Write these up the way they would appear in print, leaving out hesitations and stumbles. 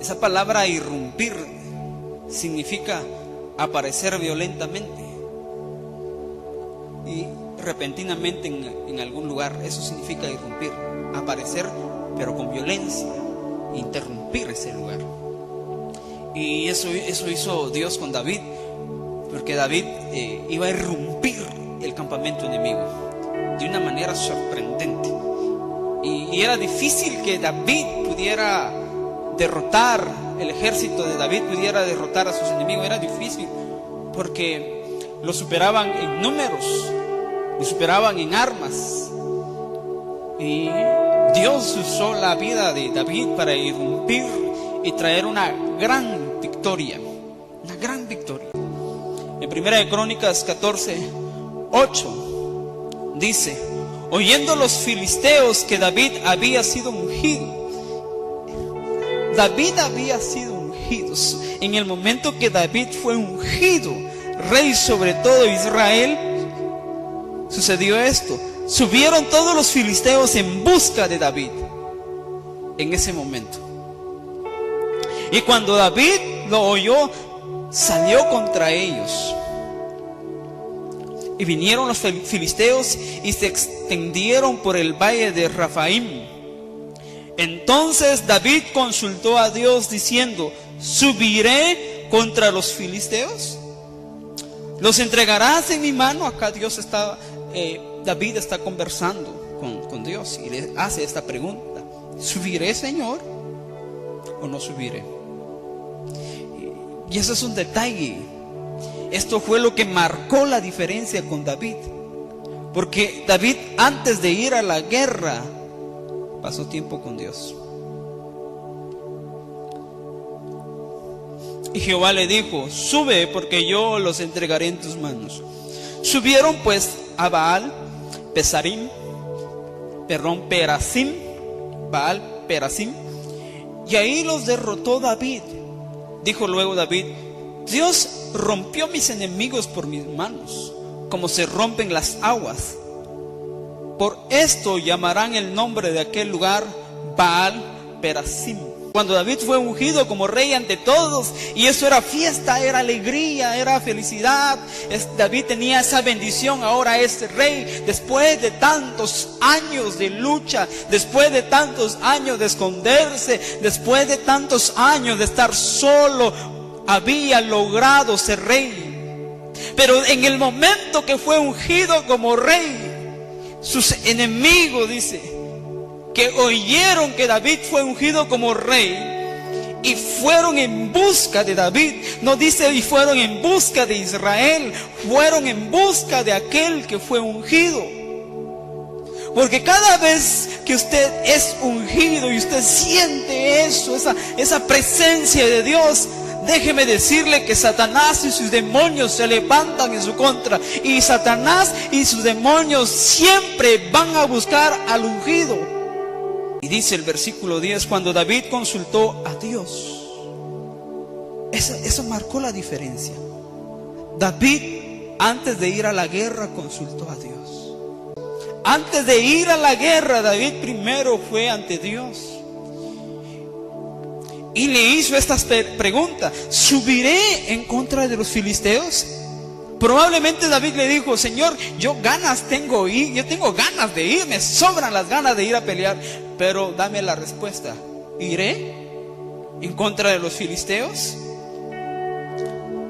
Esa palabra irrumpir significa aparecer violentamente y repentinamente en algún lugar. Eso significa irrumpir, aparecer pero con violencia, interrumpir ese lugar. Y eso hizo Dios con David, porque David iba a irrumpir el campamento enemigo de una manera sorprendente. Y era difícil que David pudiera derrotar, el ejército de David pudiera derrotar a sus enemigos. Era difícil porque lo superaban en números, lo superaban en armas. Y Dios usó la vida de David para irrumpir y traer una gran victoria. Una gran victoria. En 1 Crónicas 14:8 dice: oyendo los filisteos que David había sido ungido. David había sido ungido. En el momento que David fue ungido rey sobre todo Israel, sucedió esto: subieron todos los filisteos en busca de David en ese momento. Y cuando David lo oyó, salió contra ellos. Y vinieron los filisteos y se extendieron por el valle de Rafaim. Entonces David consultó a Dios diciendo: ¿subiré contra los filisteos? ¿Los entregarás en mi mano? Acá David está conversando con Dios y le hace esta pregunta: ¿subiré, Señor, o no subiré? Y eso es un detalle. Esto fue lo que marcó la diferencia con David, porque David, antes de ir a la guerra, pasó tiempo con Dios. Y Jehová le dijo: sube, porque yo los entregaré en tus manos. Subieron pues a Perasim, y ahí los derrotó David. Dijo luego David: Dios rompió mis enemigos por mis manos, como se rompen las aguas. Por esto llamarán el nombre de aquel lugar Baal-Perasim. Cuando David fue ungido como rey ante todos, y eso era fiesta, era alegría, era felicidad. David tenía esa bendición, ahora es rey. Después de tantos años de lucha, después de tantos años de esconderse, después de tantos años de estar solo, había logrado ser rey. Pero en el momento que fue ungido como rey, sus enemigos, dice, que oyeron que David fue ungido como rey y fueron en busca de David. No dice y fueron en busca de Israel, fueron en busca de aquel que fue ungido. Porque cada vez que usted es ungido y usted siente eso, esa presencia de Dios, déjeme decirle que Satanás y sus demonios se levantan en su contra. Y Satanás y sus demonios siempre van a buscar al ungido. Y dice el versículo 10, cuando David consultó a Dios, eso marcó la diferencia. David, antes de ir a la guerra, consultó a Dios. Antes de ir a la guerra, David primero fue ante Dios y le hizo estas preguntas: ¿subiré en contra de los filisteos? Probablemente David le dijo: Señor, yo tengo ganas de ir, me sobran las ganas de ir a pelear, pero dame la respuesta: ¿iré en contra de los filisteos?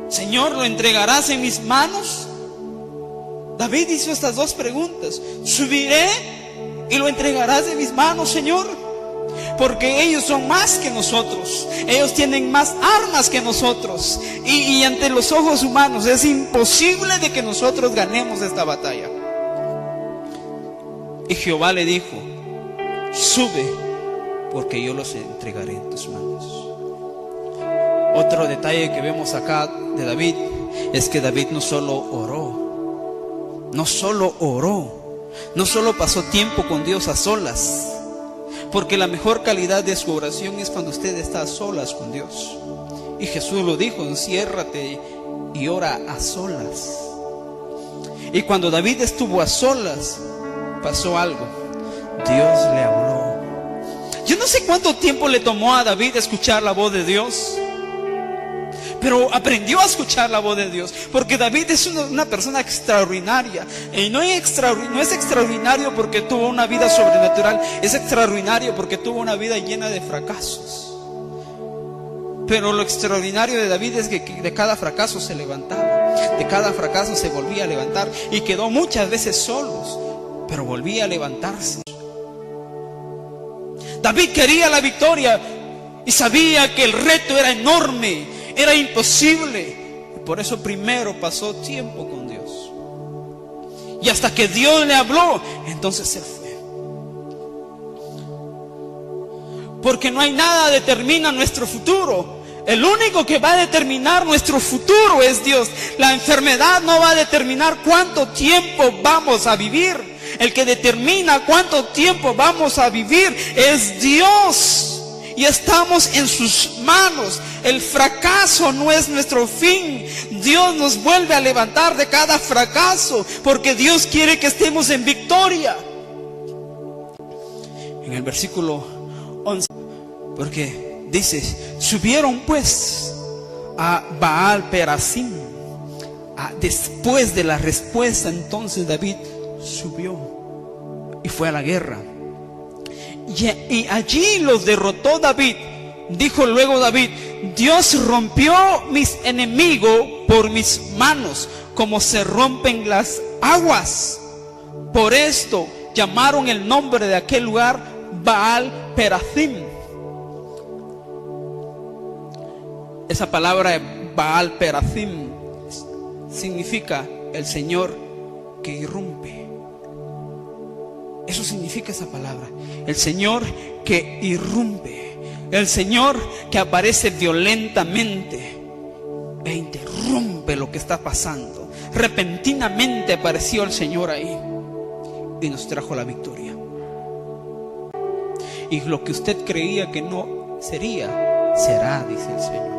Señor, ¿lo entregarás en mis manos? David hizo estas dos preguntas: ¿subiré y lo entregarás en mis manos, Señor? Porque ellos son más que nosotros, ellos tienen más armas que nosotros, y ante los ojos humanos es imposible de que nosotros ganemos esta batalla. Y Jehová le dijo: sube, porque yo los entregaré en tus manos. Otro detalle que vemos acá de David es que David no solo oró, no solo pasó tiempo con Dios a solas, porque la mejor calidad de su oración es cuando usted está a solas con Dios. Y Jesús lo dijo: enciérrate y ora a solas. Y cuando David estuvo a solas, pasó algo. Dios le habló. Yo no sé cuánto tiempo le tomó a David escuchar la voz de Dios, pero aprendió a escuchar la voz de Dios, porque David es una persona extraordinaria. Y no es extraordinario porque tuvo una vida sobrenatural, es extraordinario porque tuvo una vida llena de fracasos. Pero lo extraordinario de David es que de cada fracaso se levantaba, de cada fracaso se volvía a levantar, y quedó muchas veces solos, pero volvía a levantarse. David quería la victoria y sabía que el reto era enorme, era imposible, y por eso primero pasó tiempo con Dios. Y hasta que Dios le habló, entonces se fue. Porque no hay nada que determina nuestro futuro. El único que va a determinar nuestro futuro es Dios. La enfermedad no va a determinar cuánto tiempo vamos a vivir. El que determina cuánto tiempo vamos a vivir es Dios. Y estamos en sus manos. El fracaso no es nuestro fin. Dios nos vuelve a levantar de cada fracaso, porque Dios quiere que estemos en victoria. En el versículo 11, porque dice: subieron pues a Baal Perasim. Después de la respuesta, entonces David subió y fue a la guerra. Y allí los derrotó David. Dijo luego David: Dios rompió mis enemigos por mis manos, como se rompen las aguas. Por esto llamaron el nombre de aquel lugar Baal Perasim. Esa palabra Baal Perasim significa el Señor que irrumpe. Eso significa esa palabra, el Señor que irrumpe, el Señor que aparece violentamente e interrumpe lo que está pasando. Repentinamente apareció el Señor ahí y nos trajo la victoria. Y lo que usted creía que no sería, será, dice el Señor.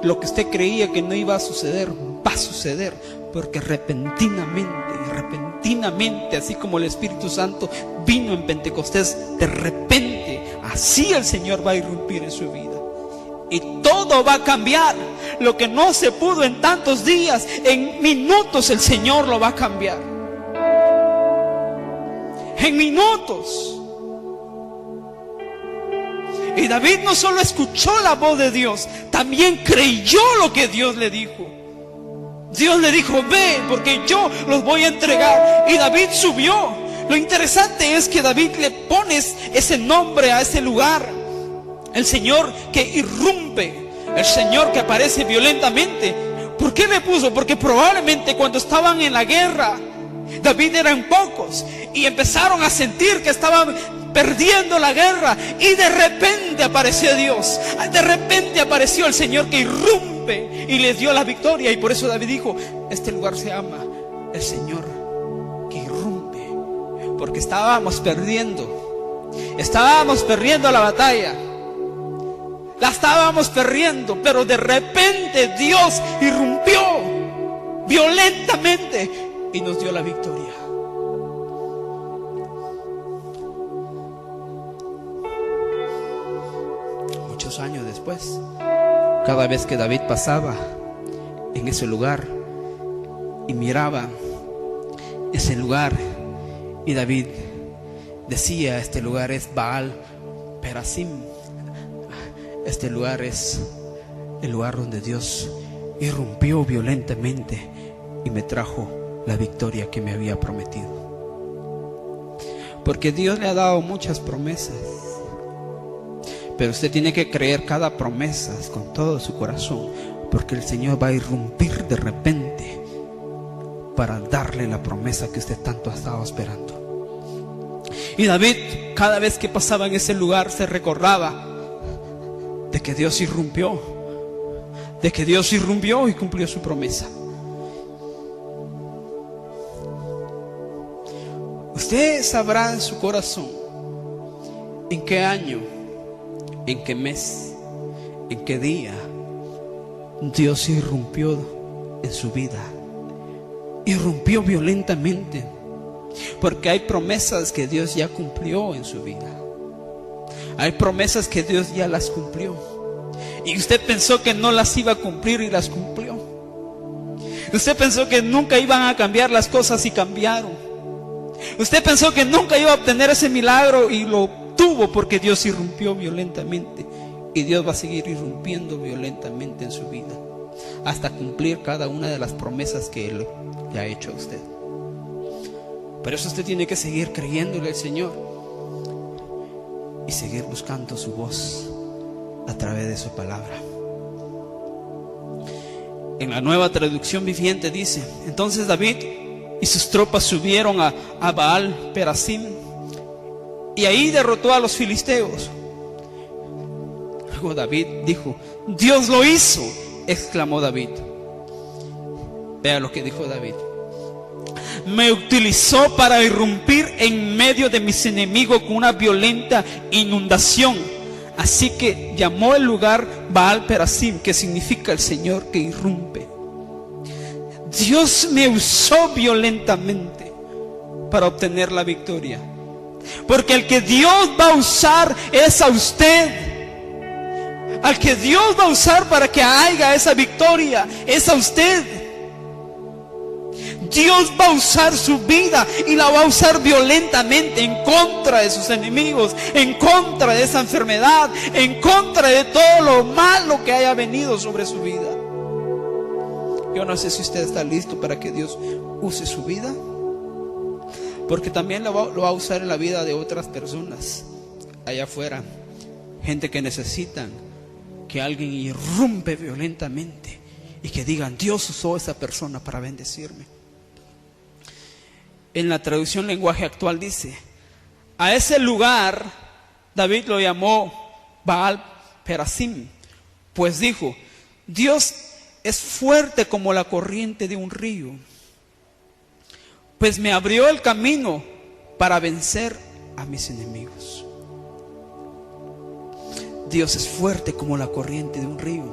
Lo que usted creía que no iba a suceder, va a suceder, porque repentinamente, así como el Espíritu Santo vino en Pentecostés, de repente, así el Señor va a irrumpir en su vida. Y todo va a cambiar. Lo que no se pudo en tantos días, en minutos el Señor lo va a cambiar. En minutos. Y David no solo escuchó la voz de Dios, también creyó lo que Dios le dijo. Dios le dijo: ve, porque yo los voy a entregar. Y David subió. Lo interesante es que David le pone ese nombre a ese lugar: el Señor que irrumpe, el Señor que aparece violentamente. ¿Por qué le puso? Porque probablemente cuando estaban en la guerra, David eran pocos y empezaron a sentir que estaban perdiendo la guerra, y de repente apareció Dios, de repente apareció el Señor que irrumpe y les dio la victoria. Y por eso David dijo: este lugar se llama el Señor que irrumpe, porque estábamos perdiendo la batalla, la estábamos perdiendo, pero de repente Dios irrumpió violentamente y nos dio la victoria. Años después, cada vez que David pasaba en ese lugar y miraba ese lugar, y David decía: este lugar es Baal Perasim, este lugar es el lugar donde Dios irrumpió violentamente y me trajo la victoria que me había prometido. Porque Dios le ha dado muchas promesas, pero usted tiene que creer cada promesa con todo su corazón, porque el Señor va a irrumpir de repente para darle la promesa que usted tanto ha estado esperando. Y David, cada vez que pasaba en ese lugar, se recordaba de que Dios irrumpió y cumplió su promesa. Usted sabrá en su corazón en qué año, en qué mes, en qué día Dios irrumpió en su vida. Irrumpió violentamente. Porque hay promesas que Dios ya cumplió en su vida. Hay promesas que Dios ya las cumplió. Y usted pensó que no las iba a cumplir y las cumplió. Usted pensó que nunca iban a cambiar las cosas y cambiaron. Usted pensó que nunca iba a obtener ese milagro y lo obtuvo, porque Dios irrumpió violentamente. Y Dios va a seguir irrumpiendo violentamente en su vida hasta cumplir cada una de las promesas que Él le ha hecho a usted. Por eso usted tiene que seguir creyéndole al Señor y seguir buscando su voz a través de su palabra. En la Nueva Traducción Viviente dice: entonces David y sus tropas subieron a Baal Perasim, y ahí derrotó a los filisteos. Luego David dijo: Dios lo hizo, exclamó David. Vea lo que dijo David: me utilizó para irrumpir en medio de mis enemigos con una violenta inundación. Así que llamó el lugar Baal Perasim, que significa el Señor que irrumpe. Dios me usó violentamente para obtener la victoria, porque el que Dios va a usar es a usted. Al que Dios va a usar para que haya esa victoria es a usted. Dios va a usar su vida y la va a usar violentamente en contra de sus enemigos, en contra de esa enfermedad, en contra de todo lo malo que haya venido sobre su vida. Yo no sé si usted está listo para que Dios use su vida, porque también lo va a usar en la vida de otras personas allá afuera, gente que necesitan que alguien irrumpe violentamente y que digan: Dios usó a esa persona para bendecirme. En la traducción lenguaje actual dice: a ese lugar David lo llamó Baal Perasim, pues dijo: Dios es fuerte como la corriente de un río, pues me abrió el camino para vencer a mis enemigos. Dios es fuerte como la corriente de un río.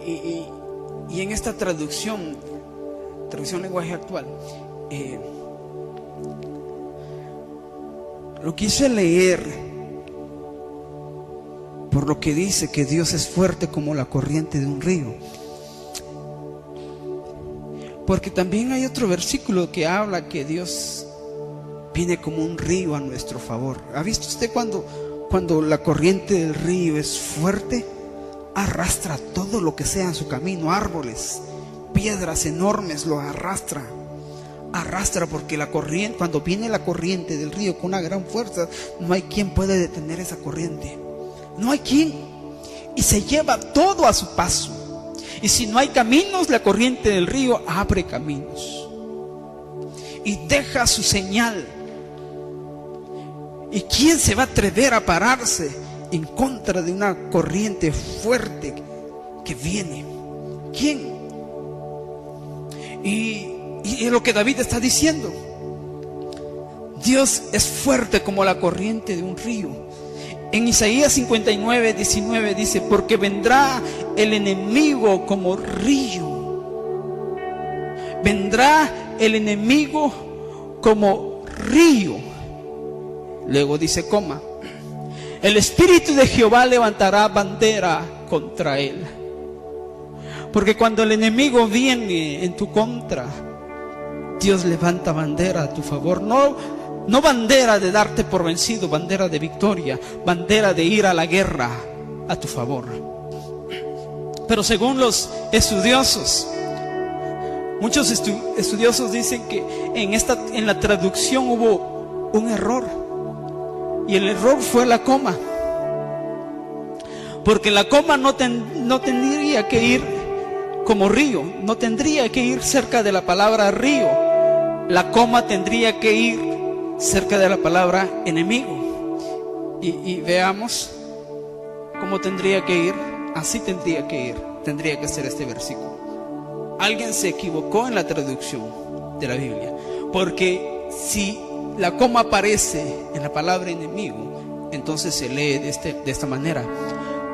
Y en esta traducción lenguaje actual, lo quise leer por lo que dice que Dios es fuerte como la corriente de un río, porque también hay otro versículo que habla que Dios viene como un río a nuestro favor. ¿Ha visto usted cuando la corriente del río es fuerte? Arrastra todo lo que sea en su camino, árboles, piedras enormes, lo arrastra, porque la corriente, cuando viene la corriente del río con una gran fuerza, no hay quien puede detener esa corriente, no hay quien, y se lleva todo a su paso. Y si no hay caminos, la corriente del río abre caminos y deja su señal. ¿Y quién se va a atrever a pararse en contra de una corriente fuerte que viene? ¿Quién? Y es lo que David está diciendo: Dios es fuerte como la corriente de un río. En Isaías 59:19 dice: porque vendrá el enemigo como río. Vendrá el enemigo como río. Luego dice coma: el Espíritu de Jehová levantará bandera contra él. Porque cuando el enemigo viene en tu contra, Dios levanta bandera a tu favor. No bandera de darte por vencido, bandera de victoria, bandera de ir a la guerra a tu favor. Pero según los estudiosos, muchos estudiosos dicen que en la traducción hubo un error, y el error fue la coma, porque la coma no tendría que ir como río, no tendría que ir cerca de la palabra río. La coma tendría que ir cerca de la palabra enemigo. Y veamos cómo tendría que ir. Así tendría que ser este versículo. Alguien se equivocó en la traducción de la Biblia, porque si la coma aparece en la palabra enemigo, entonces se lee de esta manera: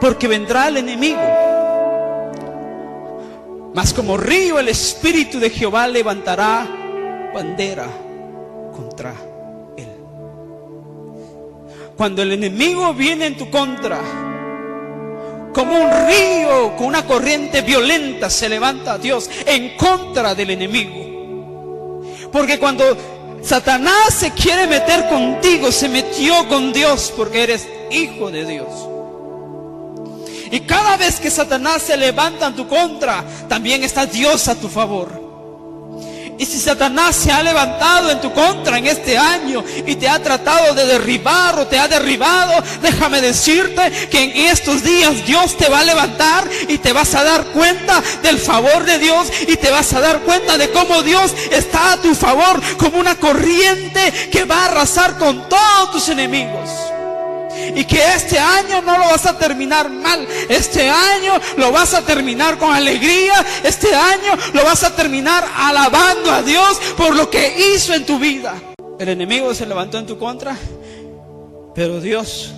porque vendrá el enemigo, mas como río el Espíritu de Jehová levantará bandera contra él. Cuando el enemigo viene en tu contra, como un río con una corriente violenta, se levanta Dios en contra del enemigo. Porque cuando Satanás se quiere meter contigo, se metió con Dios, porque eres hijo de Dios. Y cada vez que Satanás se levanta en tu contra, también está Dios a tu favor. Y si Satanás se ha levantado en tu contra en este año y te ha tratado de derribar o te ha derribado, déjame decirte que en estos días Dios te va a levantar y te vas a dar cuenta del favor de Dios, y te vas a dar cuenta de cómo Dios está a tu favor como una corriente que va a arrasar con todos tus enemigos. Y que este año no lo vas a terminar mal. Este año lo vas a terminar con alegría. Este año lo vas a terminar alabando a Dios por lo que hizo en tu vida. El enemigo se levantó en tu contra, pero Dios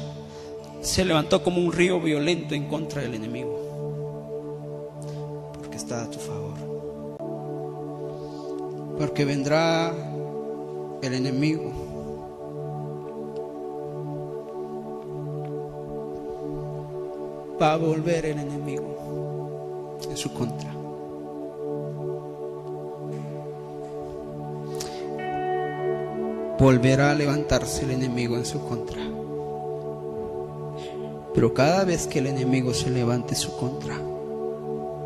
se levantó como un río violento en contra del enemigo, porque está a tu favor. Porque vendrá el enemigo, va a volver el enemigo en su contra. Volverá a levantarse el enemigo en su contra. Pero cada vez que el enemigo se levante en su contra,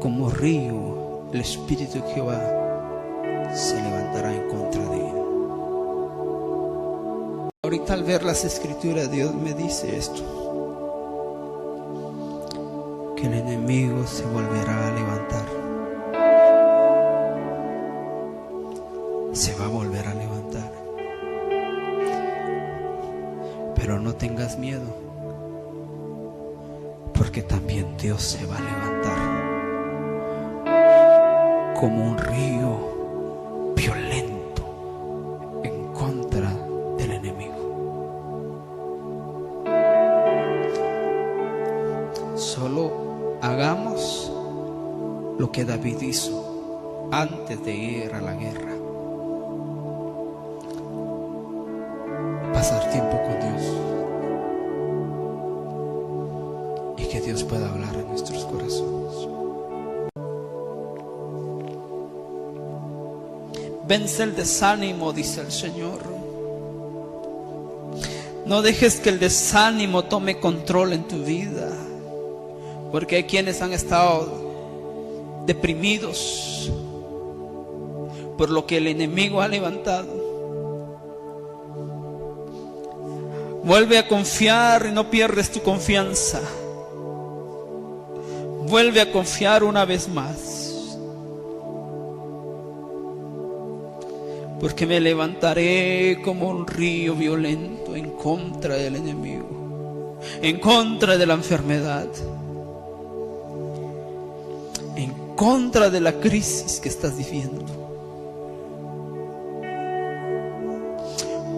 como río, el Espíritu de Jehová se levantará en contra de él. Ahorita al ver las Escrituras, Dios me dice esto: que el enemigo se volverá a levantar. Se va a volver a levantar. Pero no tengas miedo, porque también Dios se va a levantar como un río violento en contra del enemigo. Solo hagamos lo que David hizo antes de ir a la guerra: pasar tiempo con Dios, y que Dios pueda hablar en nuestros corazones. Vence el desánimo, dice el Señor. No dejes que el desánimo tome control en tu vida, porque hay quienes han estado deprimidos por lo que el enemigo ha levantado. Vuelve a confiar y no pierdes tu confianza. Vuelve a confiar una vez más, porque me levantaré como un río violento en contra del enemigo, en contra de la enfermedad, en contra de la crisis que estás viviendo.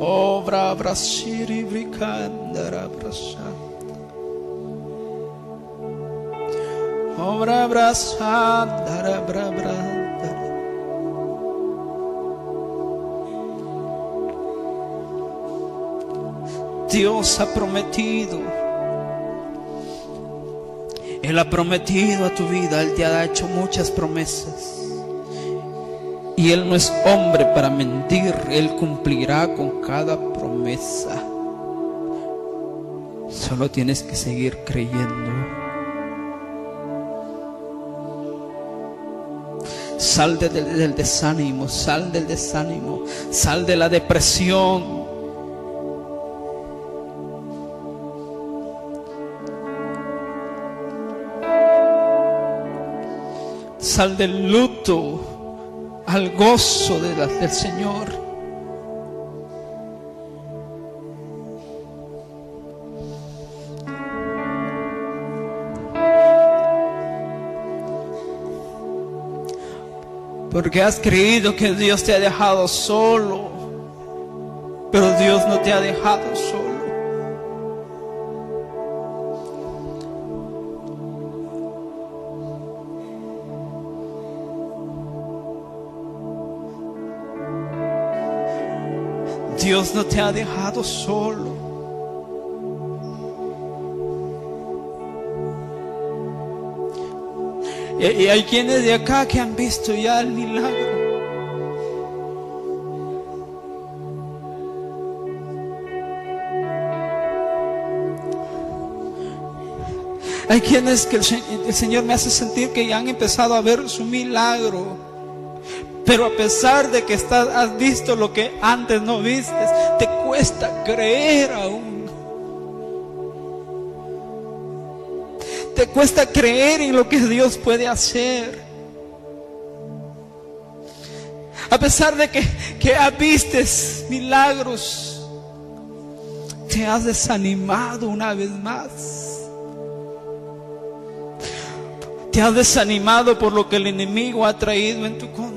Obra brasiri bricandara brasa. Obra brasandara brabra. Dios ha prometido. Él ha prometido a tu vida. Él te ha hecho muchas promesas. Y Él no es hombre para mentir. Él cumplirá con cada promesa. Solo tienes que seguir creyendo. Sal del desánimo, sal del desánimo, sal de la depresión. Sal del luto al gozo del Señor. Porque has creído que Dios te ha dejado solo, pero Dios no te ha dejado solo. Dios no te ha dejado solo. Y hay quienes de acá que han visto ya el milagro. Hay quienes que el Señor me hace sentir que ya han empezado a ver su milagro. Pero a pesar de que has visto lo que antes no viste, te cuesta creer aún. Te cuesta creer en lo que Dios puede hacer. A pesar de que has visto milagros, te has desanimado una vez más. Te has desanimado por lo que el enemigo ha traído en tu contra.